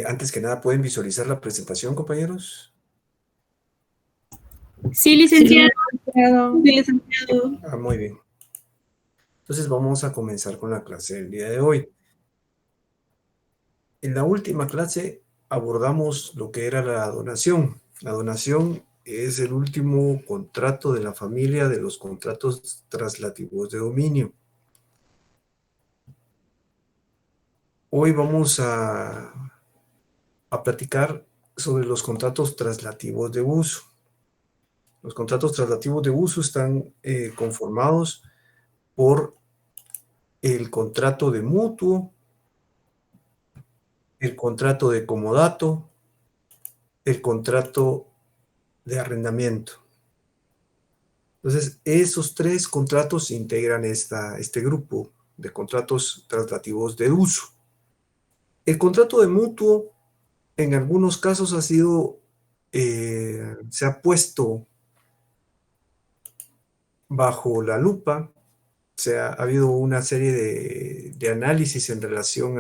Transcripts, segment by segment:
Antes que nada, ¿pueden visualizar la presentación, compañeros? Sí, licenciado. Sí, licenciado. Muy bien. Entonces vamos a comenzar con la clase del día de hoy. En la última clase abordamos lo que era la donación. La donación es el último contrato de la familia de los contratos traslativos de dominio. Hoy vamos a platicar sobre los contratos traslativos de uso. Los contratos traslativos de uso están conformados por el contrato de mutuo, el contrato de comodato, el contrato de arrendamiento. Entonces, esos tres contratos integran este grupo de contratos traslativos de uso. El contrato de mutuo, en algunos casos se ha puesto bajo la lupa. Ha habido una serie de análisis en relación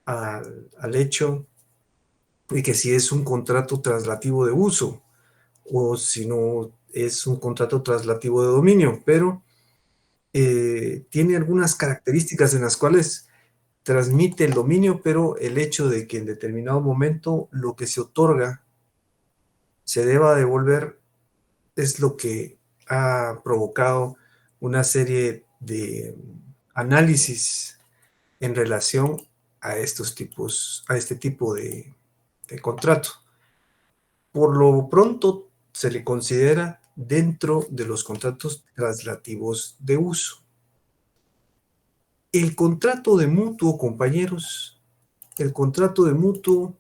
al hecho de que si es un contrato traslativo de uso o si no es un contrato traslativo de dominio, pero tiene algunas características en las cuales transmite el dominio, pero el hecho de que en determinado momento lo que se otorga se deba devolver es lo que ha provocado una serie de análisis en relación a este tipo de contrato. Por lo pronto, se le considera dentro de los contratos traslativos de uso. El contrato de mutuo, compañeros, el contrato de mutuo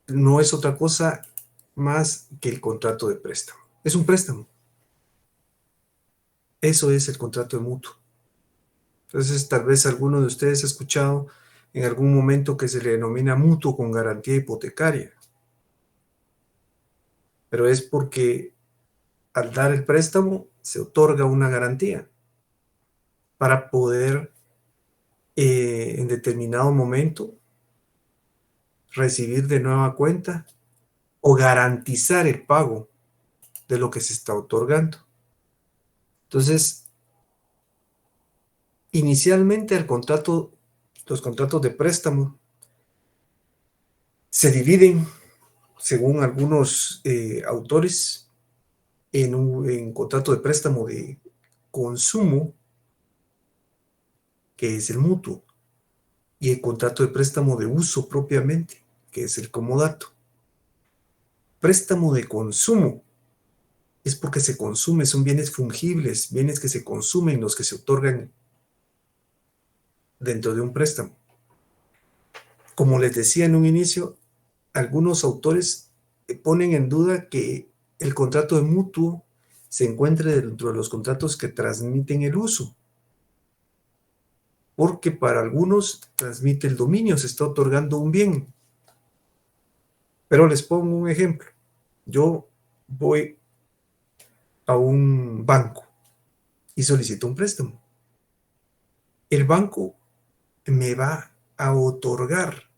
no es otra cosa más que el contrato de préstamo. Es un préstamo. Eso es el contrato de mutuo. Entonces, tal vez alguno de ustedes ha escuchado en algún momento que se le denomina mutuo con garantía hipotecaria. Pero es porque al dar el préstamo se otorga una garantía para poder en determinado momento recibir de nueva cuenta o garantizar el pago de lo que se está otorgando. Entonces, inicialmente los contratos de préstamo se dividen, según algunos autores, en contrato de préstamo de consumo, que es el mutuo, y el contrato de préstamo de uso propiamente, que es el comodato. Préstamo de consumo es porque se consume, son bienes fungibles, bienes que se consumen, los que se otorgan dentro de un préstamo. Como les decía en un inicio, algunos autores ponen en duda que el contrato de mutuo se encuentre dentro de los contratos que transmiten el uso, porque para algunos transmite el dominio, se está otorgando un bien. Pero les pongo un ejemplo. Yo voy a un banco y solicito un préstamo. El banco me va a otorgar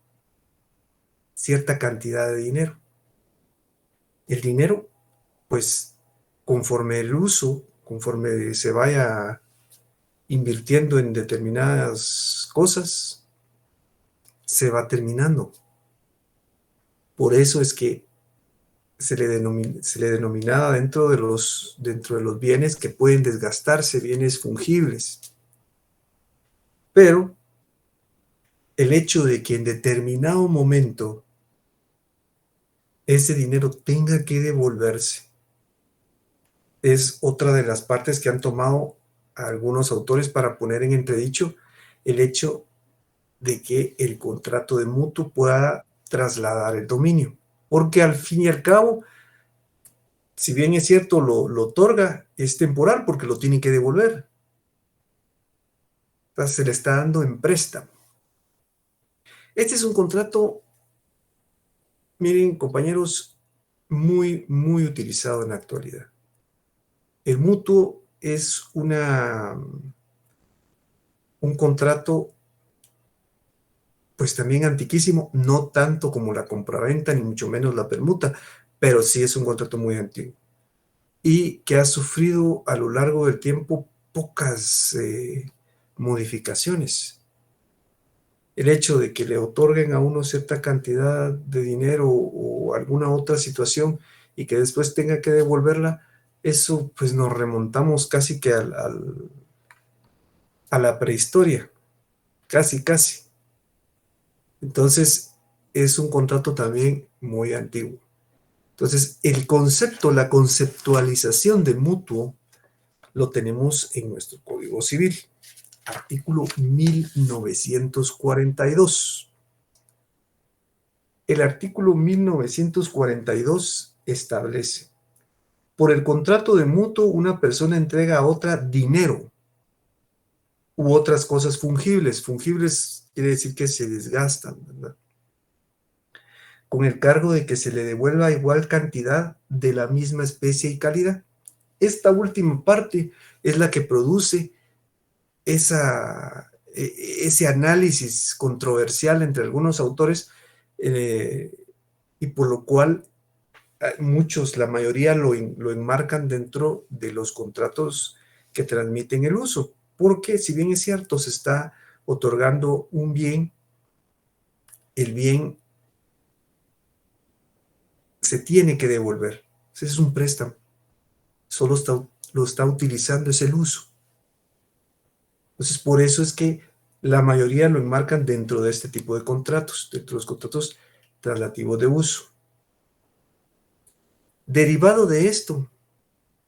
cierta cantidad de dinero. El dinero, pues, conforme el uso, conforme se vaya invirtiendo en determinadas cosas, se va terminando. Por eso es que se le denominaba dentro de los bienes que pueden desgastarse, bienes fungibles. Pero el hecho de que en determinado momento ese dinero tenga que devolverse es otra de las partes que han tomado algunos autores para poner en entredicho el hecho de que el contrato de mutuo pueda trasladar el dominio. Porque al fin y al cabo, si bien es cierto, lo otorga, es temporal porque lo tiene que devolver. Entonces se le está dando en préstamo. Este es un contrato, miren, compañeros, muy, muy utilizado en la actualidad. El mutuo es un contrato pues también antiquísimo, no tanto como la compraventa, ni mucho menos la permuta, pero sí es un contrato muy antiguo y que ha sufrido a lo largo del tiempo pocas modificaciones. El hecho de que le otorguen a uno cierta cantidad de dinero o alguna otra situación y que después tenga que devolverla, eso pues nos remontamos casi que a la prehistoria, casi, casi. Entonces, es un contrato también muy antiguo. Entonces, el concepto, la conceptualización de mutuo, lo tenemos en nuestro Código Civil, artículo 1942. El artículo 1942 establece: por el contrato de mutuo, una persona entrega a otra dinero u otras cosas fungibles. Fungibles quiere decir que se desgastan, ¿verdad? Con el cargo de que se le devuelva igual cantidad de la misma especie y calidad. Esta última parte es la que produce ese análisis controversial entre algunos autores, y por lo cual muchos, la mayoría lo enmarcan dentro de los contratos que transmiten el uso, porque si bien es cierto, se está otorgando un bien, el bien se tiene que devolver. Ese es un préstamo, solo lo está utilizando, es el uso. Entonces, por eso es que la mayoría lo enmarcan dentro de este tipo de contratos, dentro de los contratos traslativos de uso. Derivado de esto,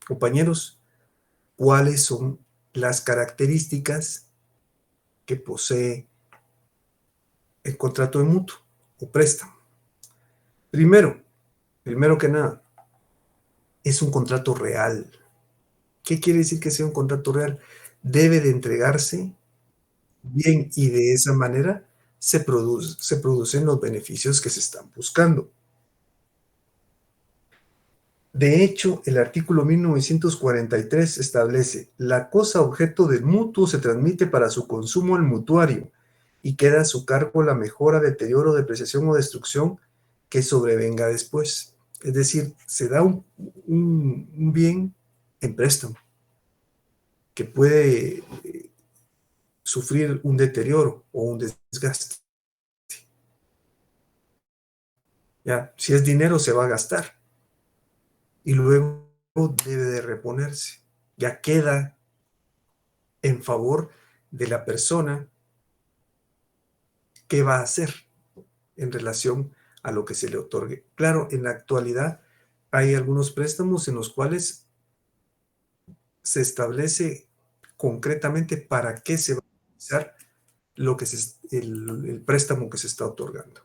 compañeros, ¿cuáles son las características que posee el contrato de mutuo o préstamo? Primero que nada, es un contrato real. ¿Qué quiere decir que sea un contrato real? Debe de entregarse bien y de esa manera se producen los beneficios que se están buscando. De hecho, el artículo 1943 establece: la cosa objeto del mutuo se transmite para su consumo al mutuario y queda a su cargo la mejora, deterioro, depreciación o destrucción que sobrevenga después. Es decir, se da un bien en préstamo que puede sufrir un deterioro o un desgaste. ¿Ya? Si es dinero, se va a gastar y luego debe de reponerse. Ya queda en favor de la persona qué va a hacer en relación a lo que se le otorgue. Claro, en la actualidad hay algunos préstamos en los cuales se establece concretamente para qué se va a utilizar el préstamo que se está otorgando.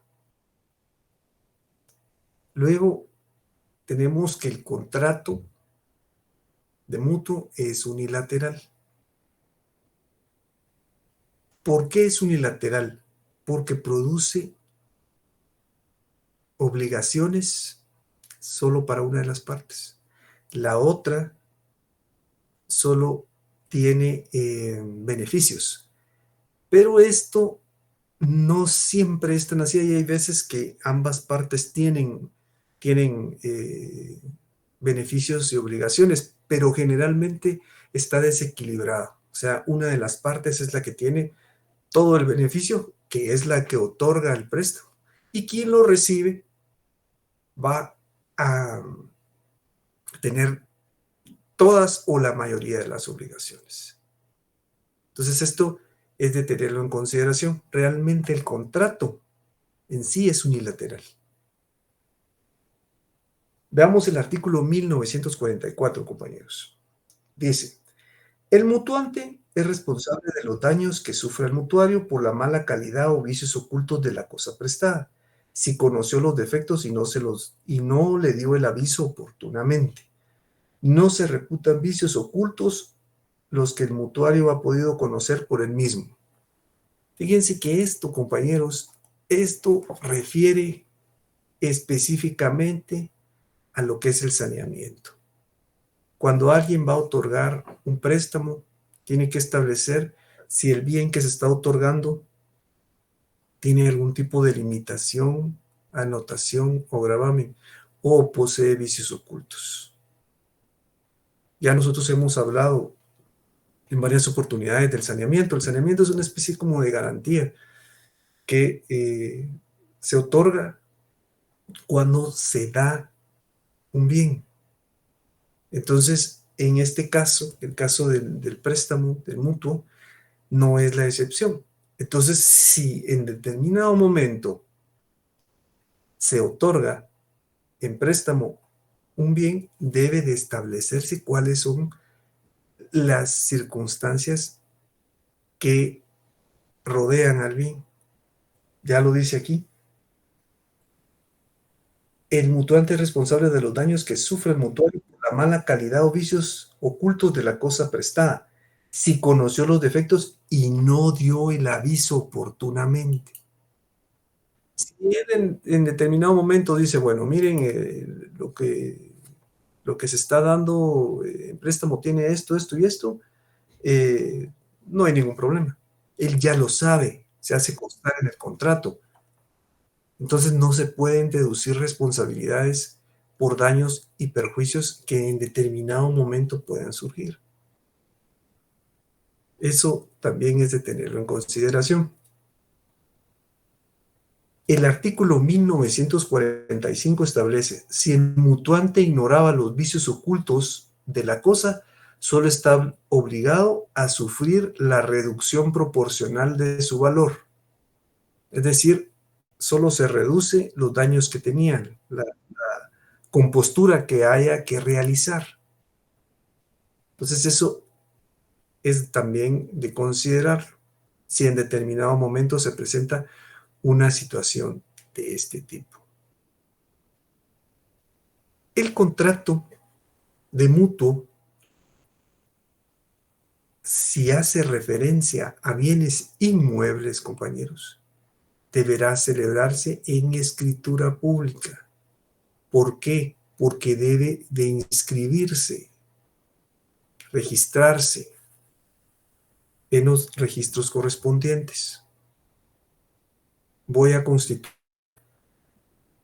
Luego tenemos que el contrato de mutuo es unilateral. ¿Por qué es unilateral? Porque produce obligaciones solo para una de las partes. La otra solo tiene beneficios. Pero esto no siempre es tan así, y hay veces que ambas partes tienen beneficios y obligaciones, pero generalmente está desequilibrado. O sea, una de las partes es la que tiene todo el beneficio, que es la que otorga el préstamo. Y quien lo recibe va a tener todas o la mayoría de las obligaciones. Entonces, esto es de tenerlo en consideración. Realmente el contrato en sí es unilateral. Veamos el artículo 1944, compañeros. Dice: el mutuante es responsable de los daños que sufre el mutuario por la mala calidad o vicios ocultos de la cosa prestada, si conoció los defectos y no le dio el aviso oportunamente. No se reputan vicios ocultos los que el mutuario ha podido conocer por él mismo. Fíjense que esto, compañeros, esto refiere específicamente a lo que es el saneamiento. Cuando alguien va a otorgar un préstamo, tiene que establecer si el bien que se está otorgando tiene algún tipo de limitación, anotación o gravamen, o posee vicios ocultos. Ya nosotros hemos hablado en varias oportunidades del saneamiento. El saneamiento es una especie como de garantía que se otorga cuando se da un bien. Entonces, en este caso, el caso del préstamo, del mutuo, no es la excepción. Entonces, si en determinado momento se otorga en préstamo un bien, debe de establecerse cuáles son las circunstancias que rodean al bien. Ya lo dice aquí. El mutuante es responsable de los daños que sufre el mutuario por la mala calidad o vicios ocultos de la cosa prestada, si conoció los defectos y no dio el aviso oportunamente. Si él en determinado momento dice, bueno, miren, lo que se está dando en préstamo tiene esto, esto y esto, no hay ningún problema. Él ya lo sabe, se hace constar en el contrato. Entonces no se pueden deducir responsabilidades por daños y perjuicios que en determinado momento puedan surgir. Eso también es de tenerlo en consideración. El artículo 1945 establece, si el mutuante ignoraba los vicios ocultos de la cosa, solo está obligado a sufrir la reducción proporcional de su valor. Es decir, solo se reduce los daños que tenían, la compostura que haya que realizar. Entonces eso es también de considerar si en determinado momento se presenta una situación de este tipo. El contrato de mutuo, si hace referencia a bienes inmuebles, compañeros, deberá celebrarse en escritura pública. ¿Por qué? Porque debe de inscribirse, registrarse en los registros correspondientes. Voy a constituir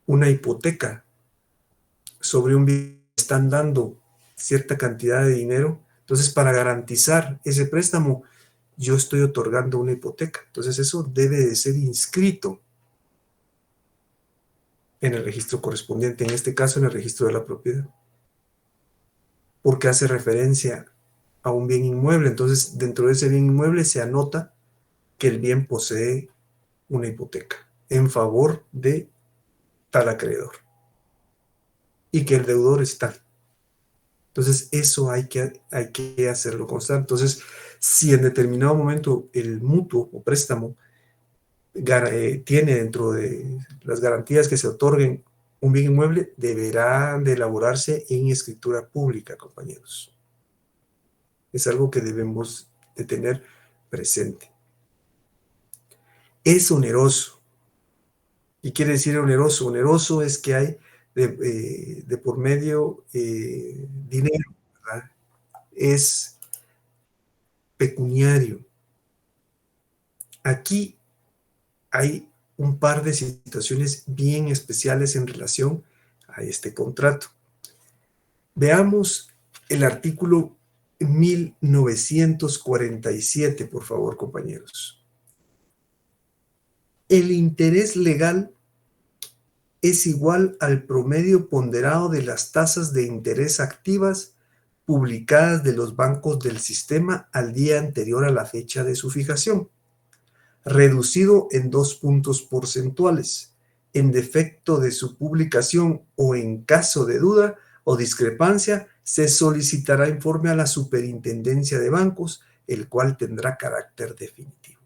una hipoteca sobre un bien que están dando cierta cantidad de dinero. Entonces, para garantizar ese préstamo, yo estoy otorgando una hipoteca. Entonces, eso debe de ser inscrito en el registro correspondiente, en este caso en el registro de la propiedad, porque hace referencia a un bien inmueble. Entonces, dentro de ese bien inmueble se anota que el bien posee una hipoteca en favor de tal acreedor y que el deudor es tal. Entonces, eso hay que hacerlo constante. Entonces, si en determinado momento el mutuo o préstamo tiene dentro de las garantías que se otorguen un bien inmueble, deberá de elaborarse en escritura pública, compañeros. Es algo que debemos de tener presente. Es oneroso. ¿Y quiere decir oneroso? Oneroso es que hay de por medio dinero, ¿verdad? Es pecuniario. Aquí hay un par de situaciones bien especiales en relación a este contrato. Veamos el artículo 1947, por favor, compañeros. El interés legal es igual al promedio ponderado de las tasas de interés activas publicadas de los bancos del sistema al día anterior a la fecha de su fijación, reducido en 2 puntos porcentuales, en defecto de su publicación o en caso de duda o discrepancia, se solicitará informe a la Superintendencia de Bancos, el cual tendrá carácter definitivo.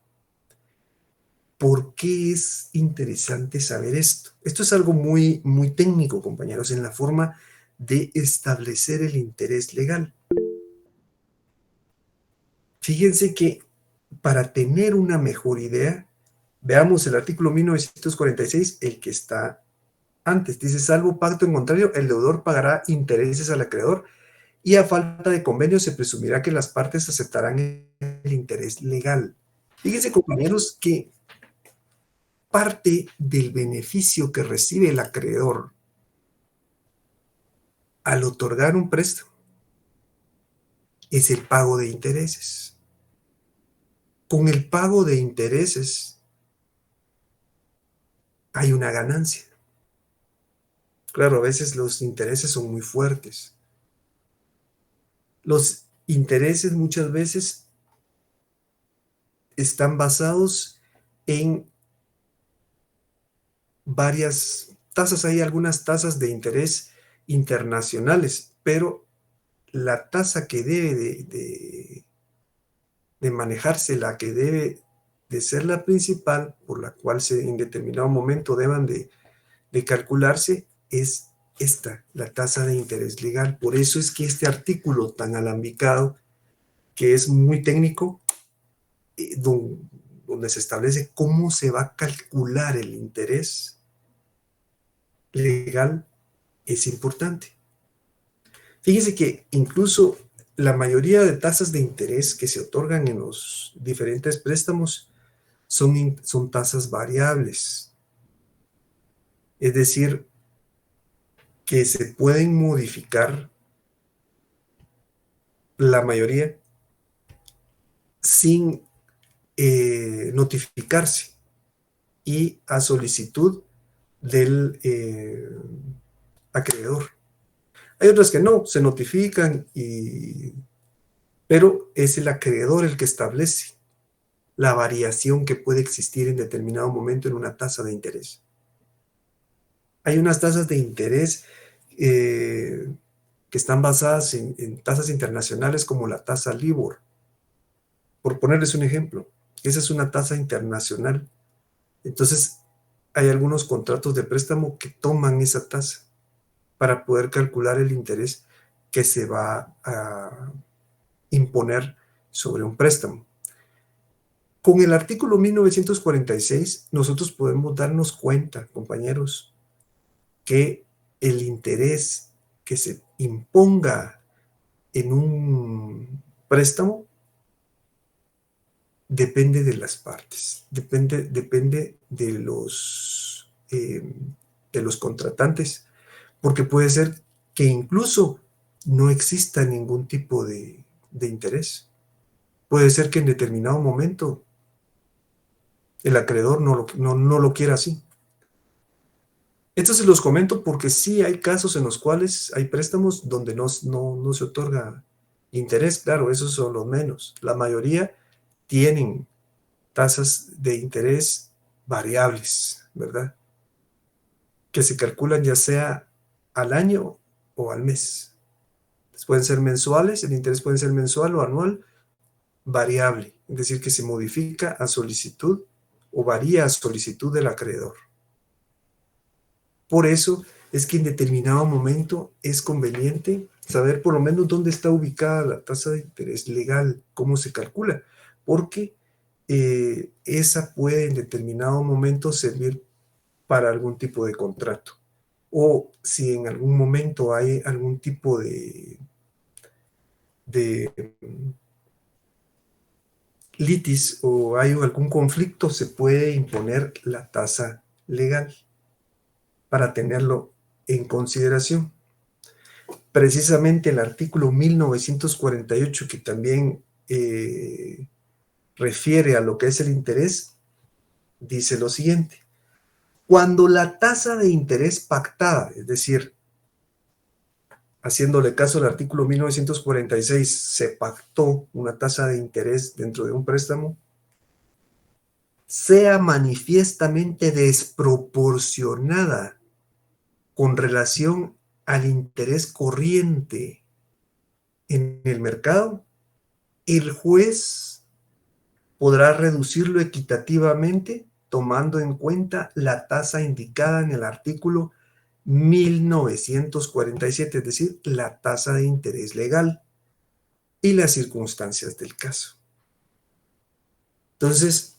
¿Por qué es interesante saber esto? Esto es algo muy, muy técnico, compañeros, en la forma de establecer el interés legal. Fíjense que para tener una mejor idea, veamos el artículo 1946, el que está antes. Dice, salvo pacto en contrario, el deudor pagará intereses al acreedor y a falta de convenio se presumirá que las partes aceptarán el interés legal. Fíjense, compañeros, que parte del beneficio que recibe el acreedor al otorgar un préstamo es el pago de intereses. Con el pago de intereses hay una ganancia. Claro, a veces los intereses son muy fuertes. Los intereses muchas veces están basados en varias tasas. Hay algunas tasas de interés internacionales, pero la tasa que debe de manejarse, la que debe de ser la principal, por la cual en determinado momento deban de calcularse, es esta, la tasa de interés legal. Por eso es que este artículo tan alambicado, que es muy técnico, donde se establece cómo se va a calcular el interés legal, es importante. Fíjese que incluso la mayoría de tasas de interés que se otorgan en los diferentes préstamos son tasas variables. Es decir, que se pueden modificar la mayoría sin notificarse y a solicitud del acreedor. Hay otras que no, se notifican, pero es el acreedor el que establece la variación que puede existir en determinado momento en una tasa de interés. Hay unas tasas de interés que están basadas en tasas internacionales como la tasa LIBOR. Por ponerles un ejemplo, esa es una tasa internacional. Entonces, hay algunos contratos de préstamo que toman esa tasa para poder calcular el interés que se va a imponer sobre un préstamo. Con el artículo 1946, nosotros podemos darnos cuenta, compañeros, que el interés que se imponga en un préstamo depende de las partes, depende de los contratantes, porque puede ser que incluso no exista ningún tipo de interés. Puede ser que en determinado momento el acreedor no lo quiera así. Esto se los comento porque sí hay casos en los cuales hay préstamos donde no se otorga interés. Claro, esos son los menos. La mayoría tienen tasas de interés variables, ¿verdad? Que se calculan ya sea al año o al mes. Pueden ser mensuales, el interés puede ser mensual o anual, variable, es decir, que se modifica a solicitud o varía a solicitud del acreedor. Por eso es que en determinado momento es conveniente saber por lo menos dónde está ubicada la tasa de interés legal, cómo se calcula, porque esa puede en determinado momento servir para algún tipo de contrato. O si en algún momento hay algún tipo de litis o hay algún conflicto, se puede imponer la tasa legal para tenerlo en consideración. Precisamente el artículo 1948, que también refiere a lo que es el interés, dice lo siguiente: cuando la tasa de interés pactada, es decir, haciéndole caso al artículo 1946, se pactó una tasa de interés dentro de un préstamo, sea manifiestamente desproporcionada con relación al interés corriente en el mercado, el juez podrá reducirlo equitativamente tomando en cuenta la tasa indicada en el artículo 1947, es decir, la tasa de interés legal y las circunstancias del caso. Entonces,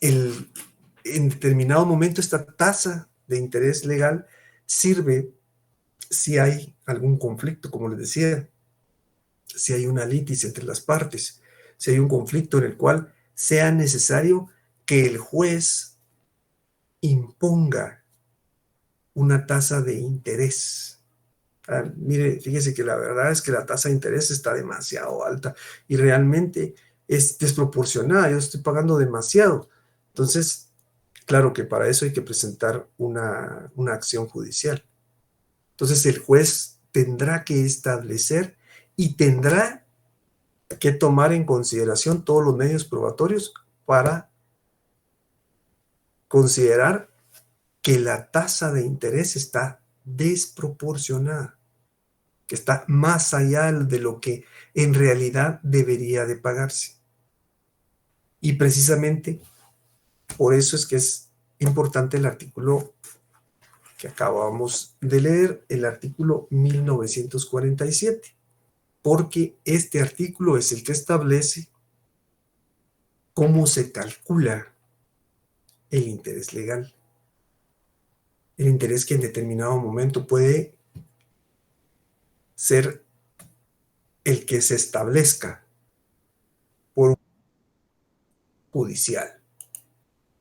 en determinado momento esta tasa de interés legal sirve si hay algún conflicto, como les decía, si hay una litis entre las partes, si hay un conflicto en el cual sea necesario que el juez imponga una tasa de interés. Mire, fíjese que la verdad es que la tasa de interés está demasiado alta y realmente es desproporcionada. Yo estoy pagando demasiado. Entonces, claro que para eso hay que presentar una acción judicial. Entonces, el juez tendrá que establecer y tendrá que tomar en consideración todos los medios probatorios para considerar que la tasa de interés está desproporcionada, que está más allá de lo que en realidad debería de pagarse. Y precisamente por eso es que es importante el artículo que acabamos de leer, el artículo 1947, porque este artículo es el que establece cómo se calcula el interés legal. El interés que en determinado momento puede ser el que se establezca por un judicial.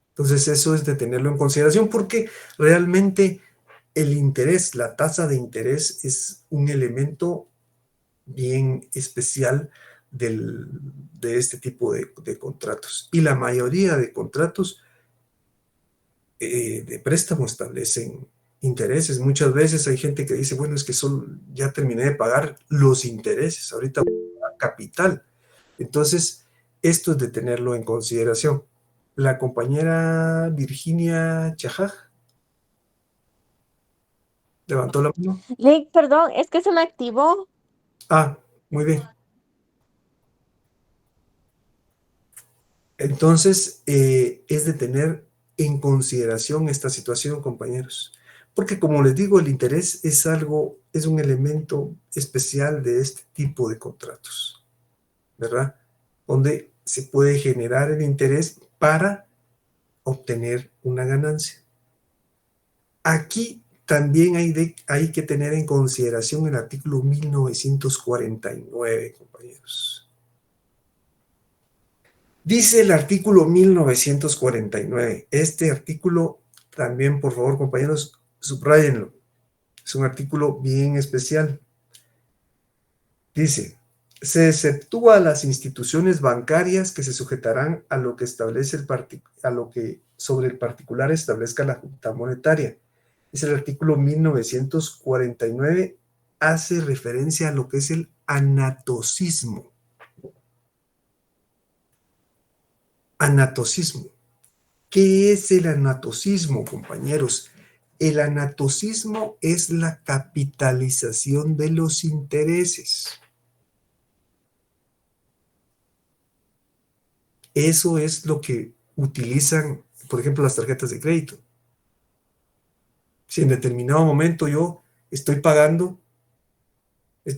Entonces eso es de tenerlo en consideración porque realmente el interés, la tasa de interés es un elemento bien especial de este tipo de contratos. Y la mayoría de contratos de préstamo establecen intereses. Muchas veces hay gente que dice, bueno, es que solo ya terminé de pagar los intereses, ahorita voy a pagar capital. Entonces, esto es de tenerlo en consideración. La compañera Virginia Chajaj levantó la mano. Link, perdón, es que se me activó. Ah, muy bien. Entonces, es de tener en consideración esta situación, compañeros. Porque como les digo, el interés es algo, es un elemento especial de este tipo de contratos, ¿verdad? Donde se puede generar el interés para obtener una ganancia. Aquí también hay que tener en consideración el artículo 1949, compañeros. Dice el artículo 1949. Este artículo también, por favor, compañeros, subrayenlo. Es un artículo bien especial. Dice, se exceptúa a las instituciones bancarias que se sujetarán a lo que establece a lo que sobre el particular establezca la Junta Monetaria. Es el artículo 1949, hace referencia a lo que es el anatocismo. Anatocismo. ¿Qué es el anatocismo, compañeros? El anatocismo es la capitalización de los intereses. Eso es lo que utilizan, por ejemplo, las tarjetas de crédito. Si en determinado momento yo estoy pagando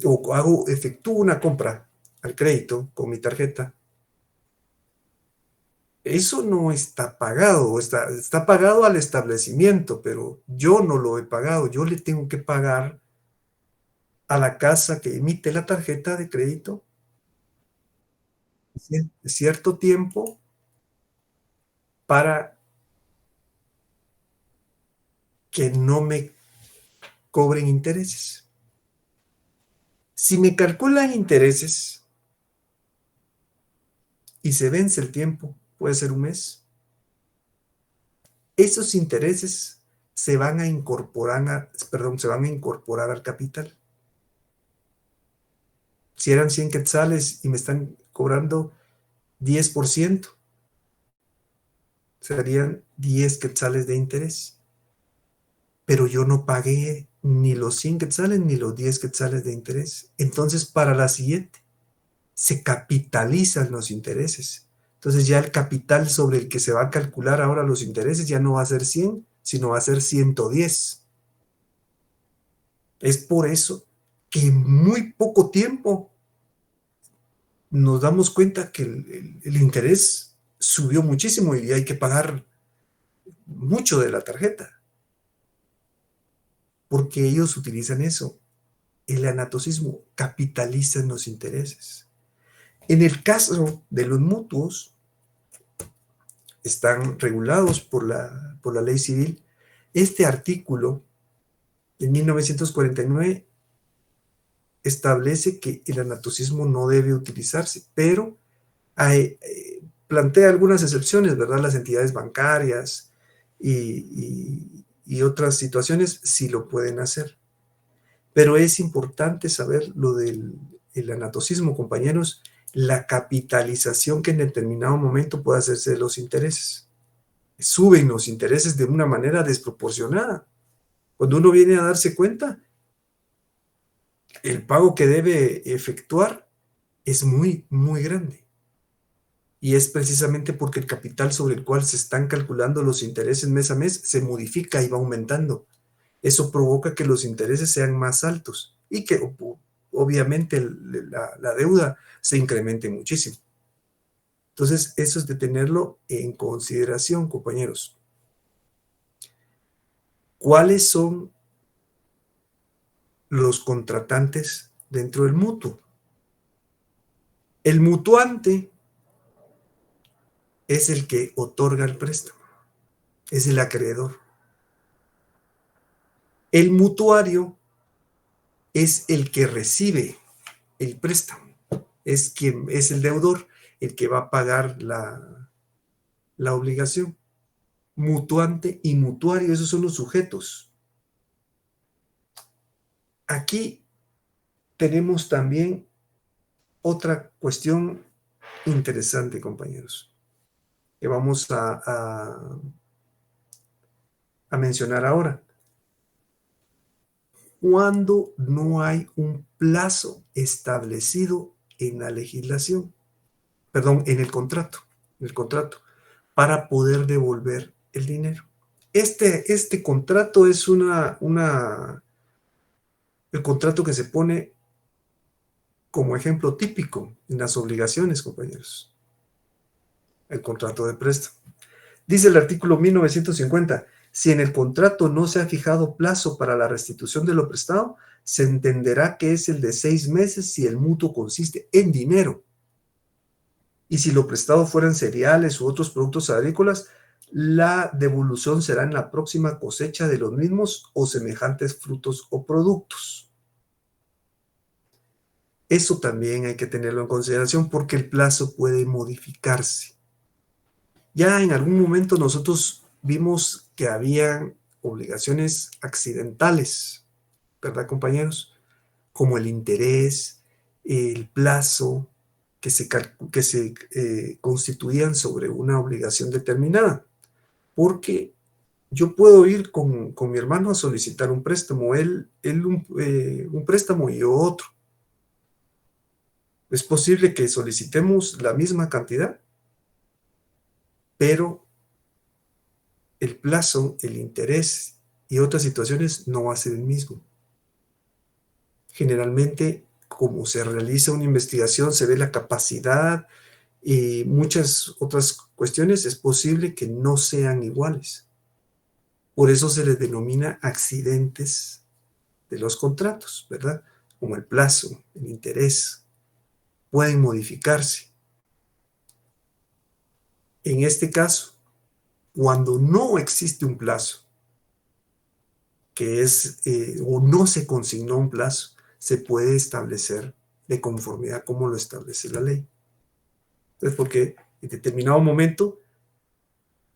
o efectúo una compra al crédito con mi tarjeta, eso no está pagado, está pagado al establecimiento, pero yo no lo he pagado. Yo le tengo que pagar a la casa que emite la tarjeta de crédito cierto tiempo para que no me cobren intereses. Si me calculan intereses y se vence el tiempo, puede ser un mes, esos intereses se van a incorporar al capital. Si eran 100 quetzales y me están cobrando 10%, serían 10 quetzales de interés. Pero yo no pagué ni los 100 quetzales ni los 10 quetzales de interés. Entonces, para la siguiente, se capitalizan los intereses. Entonces, ya el capital sobre el que se va a calcular ahora los intereses ya no va a ser 100, sino va a ser 110. Es por eso que en muy poco tiempo nos damos cuenta que el interés subió muchísimo y hay que pagar mucho de la tarjeta. Porque ellos utilizan eso. El anatocismo, capitalizan los intereses. En el caso de los mutuos, están regulados por la ley civil. Este artículo de 1949 establece que el anatocismo no debe utilizarse, pero plantea algunas excepciones, ¿verdad? Las entidades bancarias y otras situaciones sí lo pueden hacer. Pero es importante saber lo del anatocismo, compañeros, la capitalización que en determinado momento puede hacerse de los intereses. Suben los intereses de una manera desproporcionada. Cuando uno viene a darse cuenta, el pago que debe efectuar es muy, muy grande. Y es precisamente porque el capital sobre el cual se están calculando los intereses mes a mes se modifica y va aumentando. Eso provoca que los intereses sean más altos y que obviamente la deuda se incremente muchísimo. Entonces, eso es de tenerlo en consideración, compañeros. ¿Cuáles son los contratantes dentro del mutuo? El mutuante es el que otorga el préstamo, es el acreedor. El mutuario es el que recibe el préstamo, es el deudor, el que va a pagar la obligación. Mutuante y mutuario, esos son los sujetos. Aquí tenemos también otra cuestión interesante, compañeros, que vamos a mencionar ahora. Cuando no hay un plazo establecido en la legislación, perdón, en el contrato, para poder devolver el dinero. Este contrato es el contrato que se pone como ejemplo típico en las obligaciones, compañeros. El contrato de préstamo. Dice el artículo 1950, si en el contrato no se ha fijado plazo para la restitución de lo prestado, se entenderá que es el de 6 meses si el mutuo consiste en dinero. Y si lo prestado fueran cereales u otros productos agrícolas, la devolución será en la próxima cosecha de los mismos o semejantes frutos o productos. Eso también hay que tenerlo en consideración porque el plazo puede modificarse. Ya en algún momento nosotros vimos que había obligaciones accidentales, ¿verdad, compañeros? Como el interés, el plazo, que se constituían sobre una obligación determinada. Porque yo puedo ir con mi hermano a solicitar un préstamo, él un préstamo y yo otro. Es posible que solicitemos la misma cantidad, pero el plazo, el interés y otras situaciones no va a ser el mismo. Generalmente, como se realiza una investigación, se ve la capacidad y muchas otras cuestiones, es posible que no sean iguales. Por eso se les denomina accidentes de los contratos, ¿verdad? Como el plazo, el interés, pueden modificarse. En este caso, cuando no existe un plazo, que es, o no se consignó un plazo, se puede establecer de conformidad como lo establece la ley. Entonces, porque en determinado momento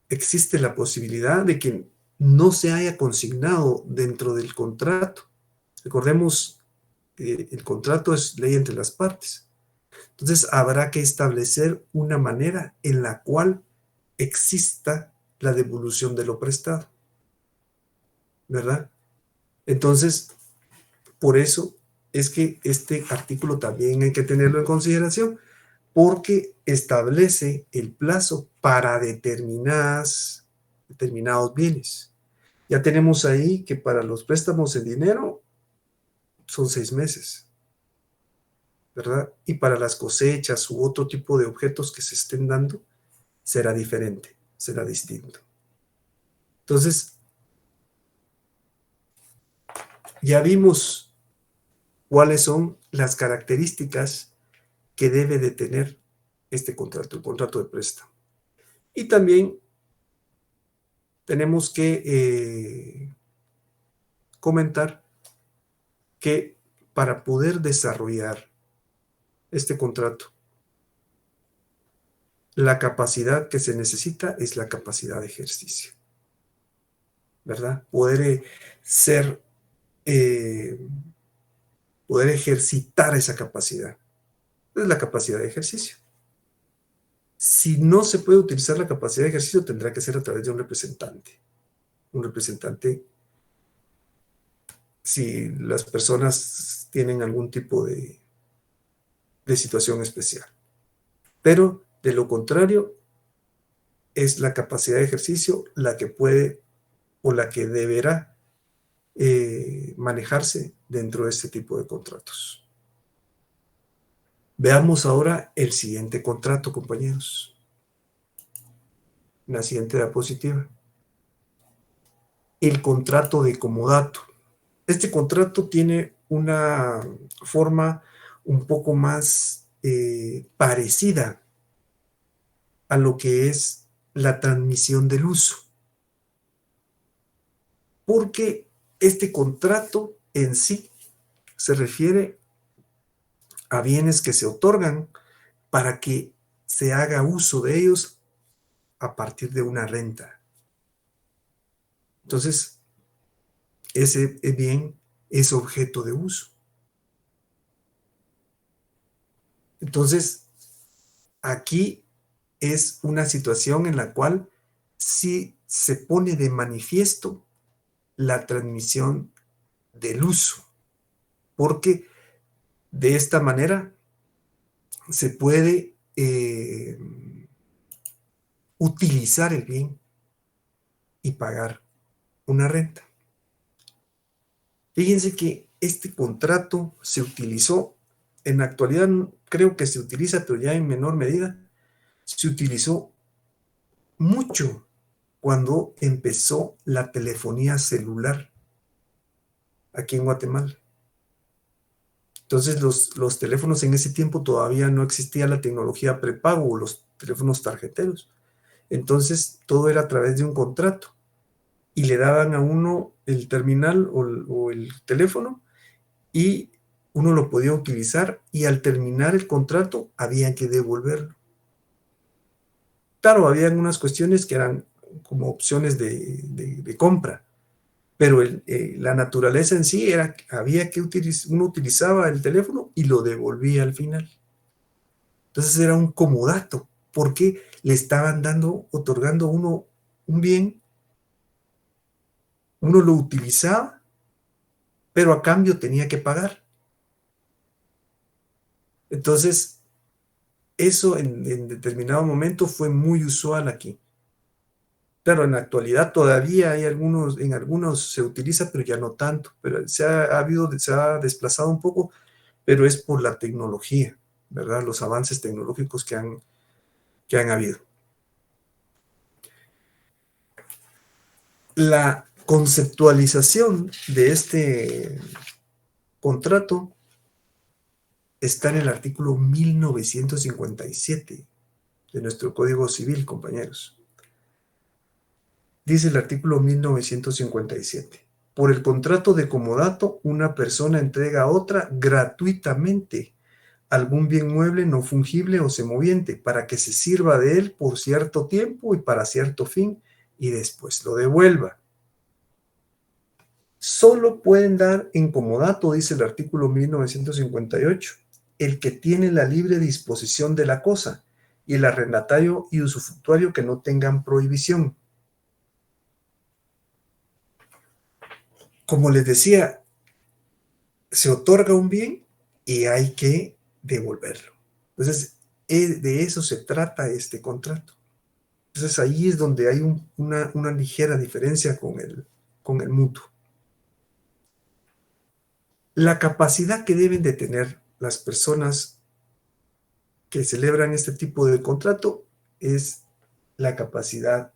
existe la posibilidad de que no se haya consignado dentro del contrato. Recordemos que el contrato es ley entre las partes. Entonces, habrá que establecer una manera en la cual exista la devolución de lo prestado, ¿verdad? Entonces, por eso es que este artículo también hay que tenerlo en consideración, porque establece el plazo para determinados bienes. Ya tenemos ahí que para los préstamos en dinero son 6 meses, ¿verdad? Y para las cosechas u otro tipo de objetos que se estén dando, será diferente, será distinto. Entonces, ya vimos cuáles son las características que debe de tener este contrato, el contrato de préstamo. Y también tenemos que comentar que para poder desarrollar este contrato, la capacidad que se necesita es la capacidad de ejercicio, ¿verdad? Poder poder ejercitar esa capacidad. Es la capacidad de ejercicio. Si no se puede utilizar la capacidad de ejercicio, tendrá que ser a través de un representante. Un representante, si las personas tienen algún tipo de situación especial. Pero, de lo contrario, es la capacidad de ejercicio la que puede o la que deberá manejarse dentro de este tipo de contratos. Veamos ahora el siguiente contrato, compañeros. La siguiente diapositiva. El contrato de comodato. Este contrato tiene una forma un poco más parecida a lo que es la transmisión del uso. Porque este contrato en sí se refiere a bienes que se otorgan para que se haga uso de ellos a partir de una renta. Entonces, ese bien es objeto de uso. Entonces, aquí es una situación en la cual sí se pone de manifiesto la transmisión del uso, porque de esta manera se puede utilizar el bien y pagar una renta. Fíjense que este contrato se utilizó, en la actualidad creo que se utiliza, pero ya en menor medida, se utilizó mucho cuando empezó la telefonía celular aquí en Guatemala. Entonces los teléfonos en ese tiempo todavía no existía la tecnología prepago o los teléfonos tarjeteros. Entonces todo era a través de un contrato y le daban a uno el terminal o el teléfono y uno lo podía utilizar y al terminar el contrato había que devolverlo. Claro, había unas cuestiones que eran como opciones de compra, pero la naturaleza en sí era que había que uno utilizaba el teléfono y lo devolvía al final. Entonces era un comodato, porque le estaban otorgando uno un bien, uno lo utilizaba, pero a cambio tenía que pagar. Entonces, eso en determinado momento fue muy usual aquí. Claro, en la actualidad todavía hay en algunos se utiliza, pero ya no tanto. Pero se ha desplazado un poco, pero es por la tecnología, ¿verdad? Los avances tecnológicos que han habido. La conceptualización de este contrato está en el artículo 1957 de nuestro Código Civil, compañeros. Dice el artículo 1957. Por el contrato de comodato, una persona entrega a otra gratuitamente algún bien mueble no fungible o semoviente para que se sirva de él por cierto tiempo y para cierto fin y después lo devuelva. Solo pueden dar en comodato, dice el artículo 1958, el que tiene la libre disposición de la cosa y el arrendatario y usufructuario que no tengan prohibición. Como les decía, se otorga un bien y hay que devolverlo. Entonces, de eso se trata este contrato. Entonces, ahí es donde hay una ligera diferencia con el mutuo. La capacidad que deben de tener las personas que celebran este tipo de contrato es la capacidad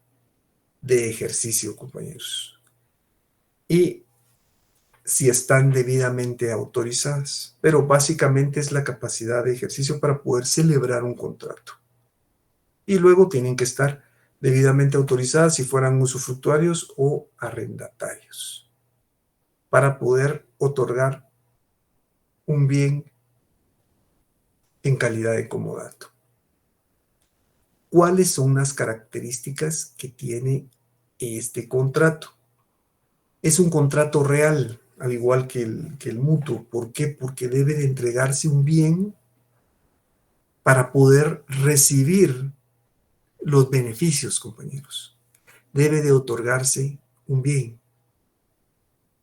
de ejercicio, compañeros. Y si están debidamente autorizadas, pero básicamente es la capacidad de ejercicio para poder celebrar un contrato. Y luego tienen que estar debidamente autorizadas si fueran usufructuarios o arrendatarios, para poder otorgar un bien en calidad de comodato. ¿Cuáles son las características que tiene este contrato? Es un contrato real, al igual que el mutuo. ¿Por qué? Porque debe de entregarse un bien para poder recibir los beneficios, compañeros. Debe de otorgarse un bien.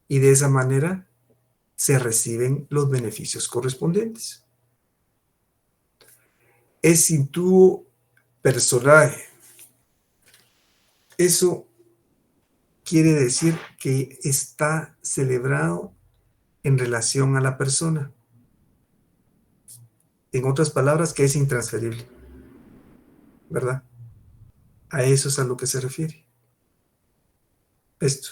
Y de esa manera se reciben los beneficios correspondientes. Es intuo personae. Eso quiere decir que está celebrado en relación a la persona. En otras palabras, que es intransferible, ¿verdad? A eso es a lo que se refiere. Esto.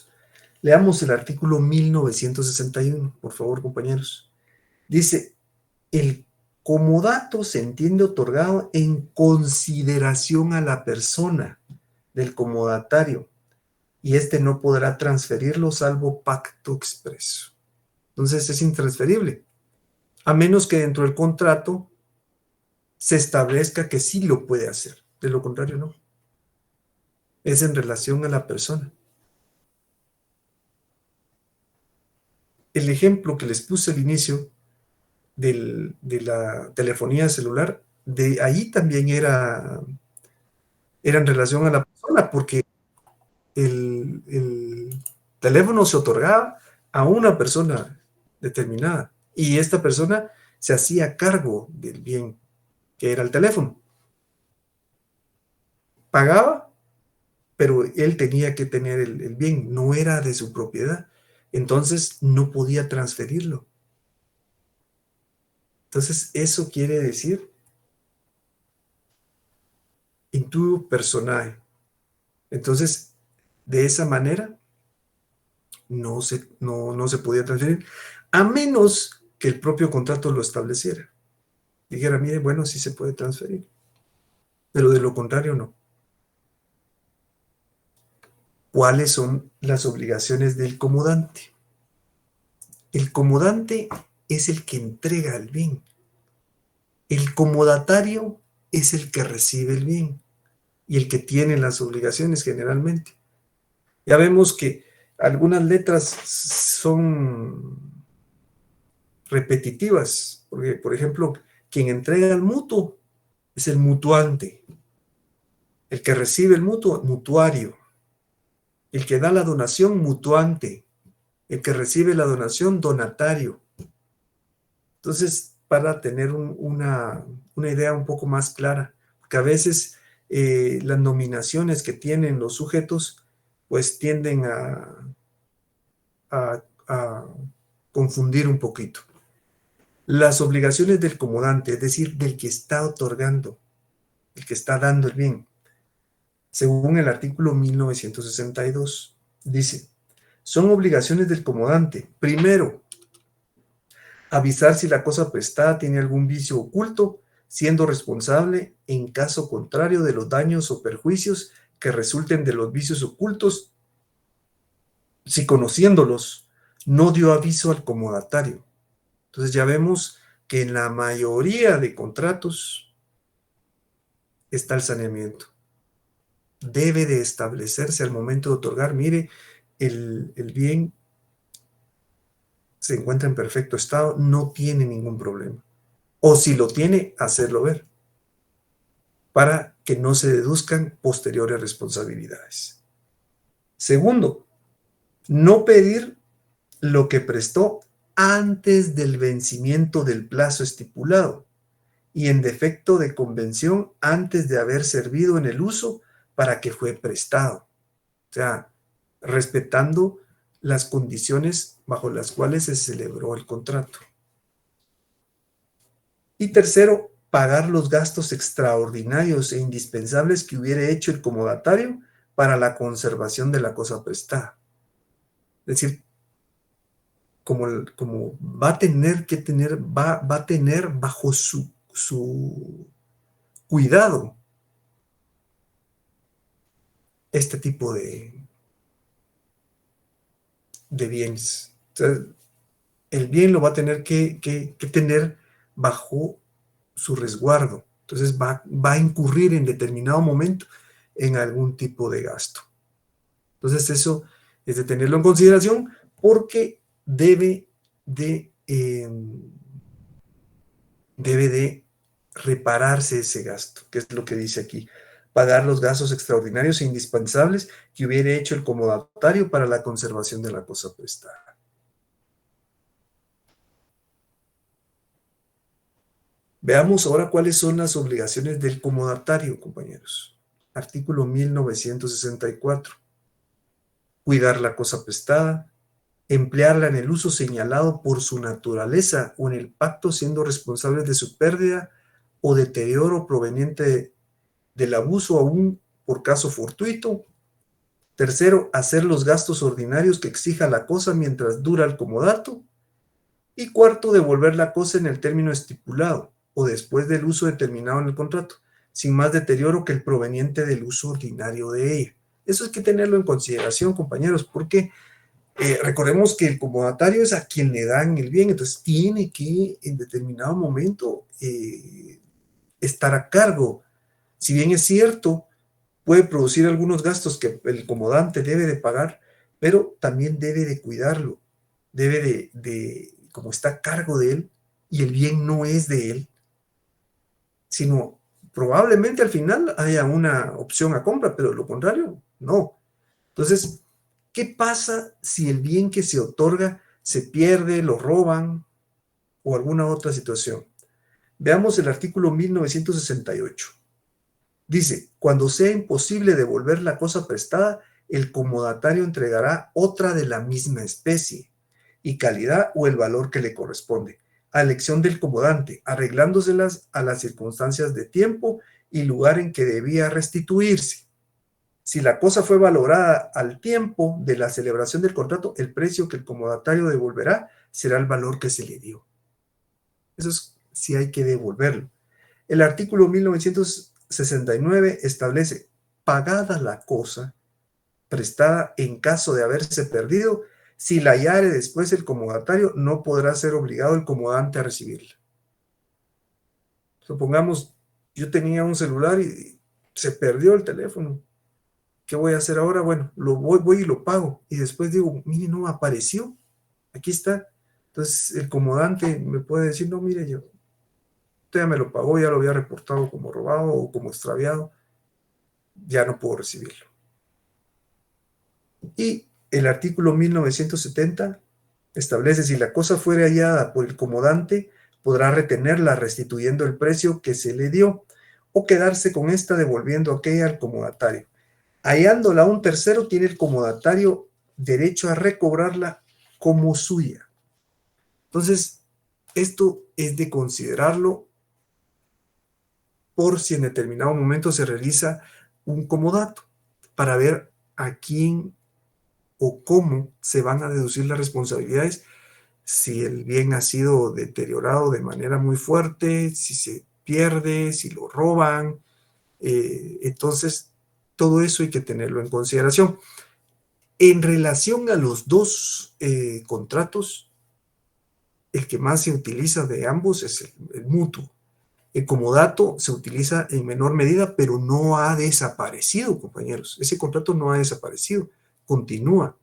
Leamos el artículo 1961, por favor, compañeros. Dice, el comodato se entiende otorgado en consideración a la persona del comodatario y éste no podrá transferirlo salvo pacto expreso. Entonces es intransferible, a menos que dentro del contrato se establezca que sí lo puede hacer. De lo contrario, no. Es en relación a la persona. El ejemplo que les puse al inicio de la telefonía celular, de ahí también era en relación a la persona, porque el teléfono se otorgaba a una persona determinada y esta persona se hacía cargo del bien que era el teléfono. Pagaba, pero él tenía que tener el bien, no era de su propiedad. Entonces no podía transferirlo. Entonces eso quiere decir intuo personae. Entonces, de esa manera no se podía transferir, a menos que el propio contrato lo estableciera. Dijera, mire, bueno, sí se puede transferir, pero de lo contrario no. ¿Cuáles son las obligaciones del comodante? El comodante es el que entrega el bien. El comodatario es el que recibe el bien y el que tiene las obligaciones generalmente. Ya vemos que algunas letras son repetitivas, porque, por ejemplo, quien entrega el mutuo es el mutuante, el que recibe el mutuo, mutuario, el que da la donación, mutuante, el que recibe la donación, donatario. Entonces, para tener una idea un poco más clara, porque a veces las nominaciones que tienen los sujetos, pues tienden a confundir un poquito. Las obligaciones del comodante, es decir, del que está otorgando, el que está dando el bien, según el artículo 1962, dice, son obligaciones del comodante. Primero, avisar si la cosa prestada tiene algún vicio oculto, siendo responsable en caso contrario de los daños o perjuicios que resulten de los vicios ocultos, si conociéndolos no dio aviso al comodatario. Entonces ya vemos que en la mayoría de contratos está el saneamiento. Debe de establecerse al momento de otorgar, mire, el bien se encuentra en perfecto estado, no tiene ningún problema. O si lo tiene, hacerlo ver, para que no se deduzcan posteriores responsabilidades. Segundo, no pedir lo que prestó antes del vencimiento del plazo estipulado y en defecto de convención antes de haber servido en el uso para que fue prestado. O sea, respetando las condiciones bajo las cuales se celebró el contrato. Y tercero, pagar los gastos extraordinarios e indispensables que hubiere hecho el comodatario para la conservación de la cosa prestada. Es decir, como va a tener que tener, va a tener bajo su cuidado este tipo de bienes. Entonces, el bien lo va a tener que tener bajo su resguardo. Entonces va a incurrir en determinado momento en algún tipo de gasto. Entonces eso es de tenerlo en consideración porque debe de repararse ese gasto, que es lo que dice aquí. Pagar los gastos extraordinarios e indispensables que hubiera hecho el comodatario para la conservación de la cosa prestada. Veamos ahora cuáles son las obligaciones del comodatario, compañeros. Artículo 1964. Cuidar la cosa prestada, emplearla en el uso señalado por su naturaleza o en el pacto, siendo responsables de su pérdida o deterioro proveniente del abuso aún por caso fortuito. Tercero, hacer los gastos ordinarios que exija la cosa mientras dura el comodato. Y cuarto, devolver la cosa en el término estipulado o después del uso determinado en el contrato, sin más deterioro que el proveniente del uso ordinario de ella. Eso hay que tenerlo en consideración, compañeros, porque recordemos que el comodatario es a quien le dan el bien, entonces tiene que en determinado momento estar a cargo. Si bien es cierto, puede producir algunos gastos que el comodante debe de pagar, pero también debe de cuidarlo, debe como está a cargo de él, y el bien no es de él, sino probablemente al final haya una opción a compra, pero lo contrario, no. Entonces, ¿qué pasa si el bien que se otorga se pierde, lo roban o alguna otra situación? Veamos el artículo 1968. Dice, cuando sea imposible devolver la cosa prestada, el comodatario entregará otra de la misma especie y calidad o el valor que le corresponde, a elección del comodante, arreglándoselas a las circunstancias de tiempo y lugar en que debía restituirse. Si la cosa fue valorada al tiempo de la celebración del contrato, el precio que el comodatario devolverá será el valor que se le dio. Eso es si hay que devolverlo. El artículo 1969 establece, pagada la cosa prestada en caso de haberse perdido, si la hallare después el comodatario, no podrá ser obligado el comodante a recibirla. Supongamos, yo tenía un celular y se perdió el teléfono. ¿Qué voy a hacer ahora? Bueno, voy y lo pago. Y después digo, mire, no apareció. Aquí está. Entonces el comodante me puede decir, no, mire, usted ya me lo pagó, ya lo había reportado como robado o como extraviado. Ya no puedo recibirlo. Y el artículo 1970 establece, si la cosa fuere hallada por el comodante, podrá retenerla restituyendo el precio que se le dio o quedarse con esta devolviendo aquella al comodatario. Hallándola un tercero, tiene el comodatario derecho a recobrarla como suya. Entonces, esto es de considerarlo por si en determinado momento se realiza un comodato para ver a quién o cómo se van a deducir las responsabilidades si el bien ha sido deteriorado de manera muy fuerte, si se pierde, si lo roban. Entonces, todo eso hay que tenerlo en consideración. En relación a los dos contratos, el que más se utiliza de ambos es el mutuo. El comodato se utiliza en menor medida, pero no ha desaparecido, compañeros. Ese contrato no ha desaparecido, continúa.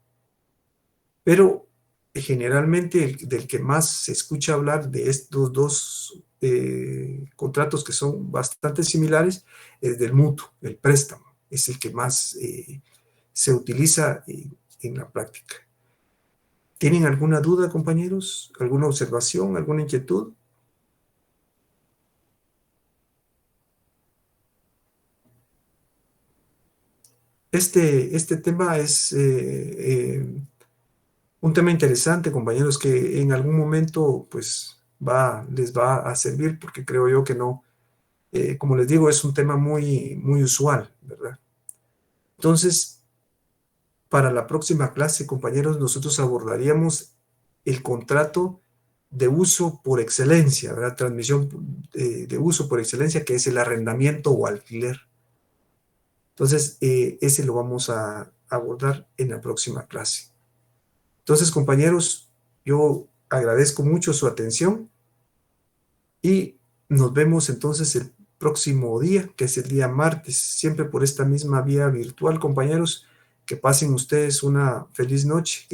Pero generalmente del que más se escucha hablar de estos dos contratos que son bastante similares es del mutuo, el préstamo. Es el que más se utiliza en la práctica. ¿Tienen alguna duda, compañeros? ¿Alguna observación? ¿Alguna inquietud? Este tema es un tema interesante, compañeros, que en algún momento pues les va a servir, porque creo yo que no, como les digo, es un tema muy, muy usual, ¿verdad? Entonces, para la próxima clase, compañeros, nosotros abordaríamos el contrato de uso por excelencia, ¿verdad? Transmisión de uso por excelencia, que es el arrendamiento o alquiler. Entonces, ese lo vamos a abordar en la próxima clase. Entonces, compañeros, yo agradezco mucho su atención y nos vemos entonces el próximo día, que es el día martes, siempre por esta misma vía virtual, compañeros. Que pasen ustedes una feliz noche.